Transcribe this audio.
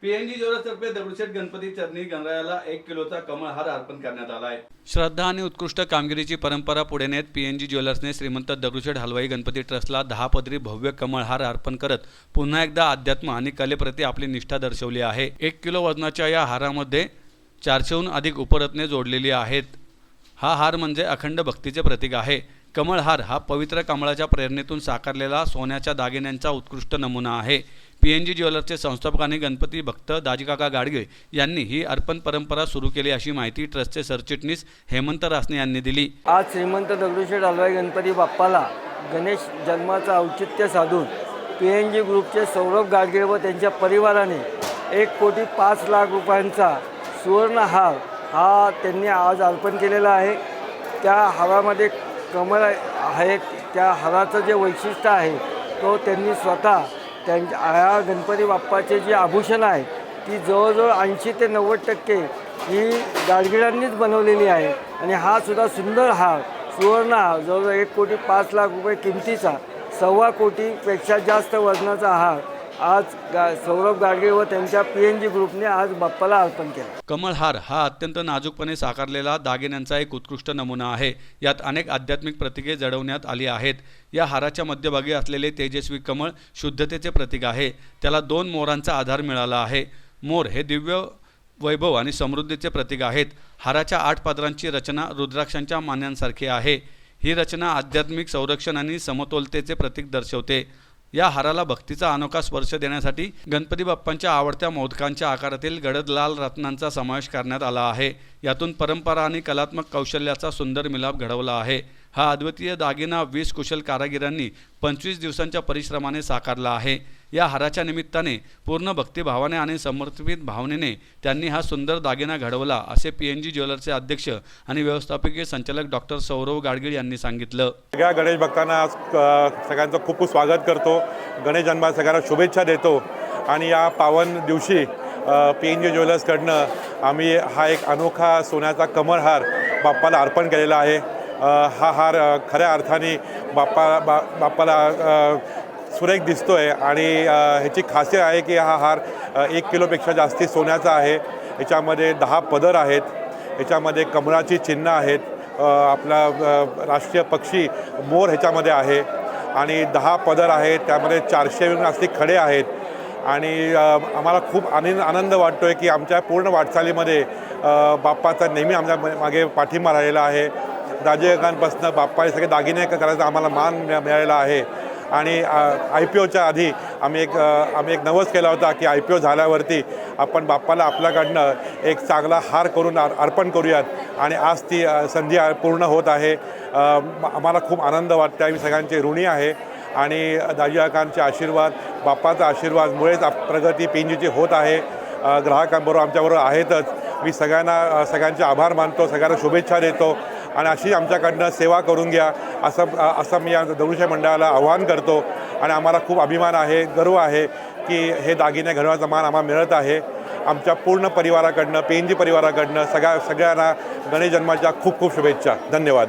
PNG ज्वेलर्सतर्फे Dagdusheth Ganpati चरणी गणरायाला 1 किलोचा कमळ हार अर्पण करण्यात आला आहे। श्रद्धा आणि उत्कृष्ट कामगिरीची परंपरा पुढे नेत पीएनजी ज्वेलर्सने श्रीमंत दगडूशेठ हलवाई गणपती ट्रस्टला 10 पदरी भव्य कमळ हार अर्पण करत पुन्हा एकदा अध्यात्म आणि कलेप्रती आपली निष्ठा दर्शवली आहे। 1 किलो वजनाच्या या हारामध्ये 400हून अधिक उपरत्ने जोडलेली आहेत। हा हार म्हणजे अखंड भक्तीचे प्रतीक आहे। कमळ हार हा पवित्र कमळाच्या प्रेरणेतून साकारलेला सोन्याच्या दागिन्यांचा उत्कृष्ट नमुना आहे। पीएनजी ज्वेलर्सचे संस्थापक आणि गणपती भक्त दाजीकाका गाडगे यांनी ही अर्पण परंपरा सुरू केली अशी माहिती ट्रस्टचे सरचिटणीस हेमंत रासने यांनी दिली। आज श्रीमंत दगडूशेठ हलवाई गणपती बाप्पाला गणेश जन्माचं औचित्य साधून पीएनजी ग्रुपचे सौरभ गाडगे व त्यांच्या परिवाराने 1,05,00,000 रुपयांचा सुवर्ण हार हा त्यांनी आज अर्पण केलेला आहे। त्या हारामध्ये कमळ आहे। त्या हाराचं जे वैशिष्ट्य आहे तो त्यांनी स्वतः त्यांच्या या गणपती बाप्पाचे जे आभूषण आहे ती जवळजवळ 80 ते 90% ही गाडगिळांनीच बनवलेली आहे। आणि हा सुद्धा सुंदर हार सुवर्ण हार जवळजवळ 1,05,00,000 रुपये किमतीचा 1.25 कोटीपेक्षा जास्त वजनाचा हार आज सौरभ गाडगे व त्यांच्या पीएनजी ग्रुपने आज बाप्पाला अर्पण केला। कमळ हार हा अत्यंत नाजूकपणे साकारलेला दागिन्यांचा एक उत्कृष्ट नमुना आहे। यात अनेक आध्यात्मिक प्रतीके जडवण्यात आली आहेत। या हाराच्या मध्यभागी असलेले तेजस्वी कमळ शुद्धतेचे प्रतीक आहे। त्याला 2 मोरांचा आधार मिळाला आहे। मोर हे दिव्य वैभव आणि समृद्धीचे प्रतीक आहेत। हाराच्या 8 पदरांची रचना रुद्राक्षांच्या मान्यांसारखी आहे। ही रचना आध्यात्मिक संरक्षण आणि समतोलतेचे प्रतीक दर्शवते। या हाराला भक्तीचा अनोखा स्पर्श देण्यासाठी गणपती बाप्पांच्या आवडत्या मोदकांच्या आकारातील गडद लाल रत्नांचा समावेश करण्यात आला आहे। यातून परंपरा आणि कलात्मक कौशल्याचा सुंदर मिलाप घडवला आहे। हा अद्वितीय दागिना 20 कुशल कारागिरांनी 25 दिवसांच्या परिश्रमाने साकारला आहे। या हाराच्या निमित्ताने पूर्ण भक्तिभावाने आणि समर्पित भावनेने त्यांनी हा सुंदर दागिना घडवला असे पीएनजी ज्वेलर्सचे अध्यक्ष आणि व्यवस्थापकीय संचालक डॉक्टर सौरभ गाडगे यांनी सांगितलं। सगळ्या गणेश भक्तांना सगळ्यांचं खूप खूप स्वागत करतो। गणेश जन्माला सगळ्यांना शुभेच्छा देतो। आणि या पावन दिवशी पीएनजी ज्वेलर्सकडनं आम्ही हा एक अनोखा सोन्याचा कमळ हार बाप्पाला अर्पण केलेला आहे। हा हार खऱ्या अर्थाने बाप्पाला सुरेख दिसतोय आणि ह्याची खासियत आहे की हा हार 1 किलोपेक्षा जास्ती सोन्याचा आहे। याच्यामध्ये 10 पदर आहेत। याच्यामध्ये कमळाची चिन्ह आहेत। आपला राष्ट्रीय पक्षी मोर ह्याच्यामध्ये आहे आणि 10 पदर आहेत। त्यामध्ये 400हून जास्ती खडे आहेत। आणि आम्हाला खूप आनंद वाटतो आहे की आमच्या पूर्ण वाटचालीमध्ये बाप्पाचा नेहमी आमच्या मागे पाठिंबा राहिलेला आहे। दाजीकाकांपासून बाप्पाचे सगळे दागिने करायचा आम्हाला मान मिळालेला आहे। आणि IPOच्या आधी आम्ही एक नवस केला होता की IPO झाल्यावरती आपण बाप्पाला आपल्याकडनं एक चांगला हार करून अर्पण करूयात आणि आज ती संधी पूर्ण होत आहे। आम्हाला खूप आनंद वाटतो। आम्ही सगळ्यांचे ऋणी आहे आणि दाजीकाकांचे आशीर्वाद बाप्पाचा आशीर्वादमुळेच प्रगती पीएनजीची होत आहे। ग्राहकांबरोबर आमच्याबरोबर आहेतच। मी सगळ्यांचे आभार मानतो। सगळ्यांना शुभेच्छा देतो आणि अशी आमच्याकडनं सेवा करून घ्या असं मी या दगडूशेठ मंडळाला आवाहन करतो। आणि आम्हाला खूप अभिमान आहे, गर्व आहे की हे दागिने घडवण्याचा मान आम्हाला मिळत आहे। आमच्या पूर्ण परिवाराकडनं पीएनजी परिवाराकडनं सगळ्यांना गणेश जन्माच्या खूप खूप शुभेच्छा। धन्यवाद।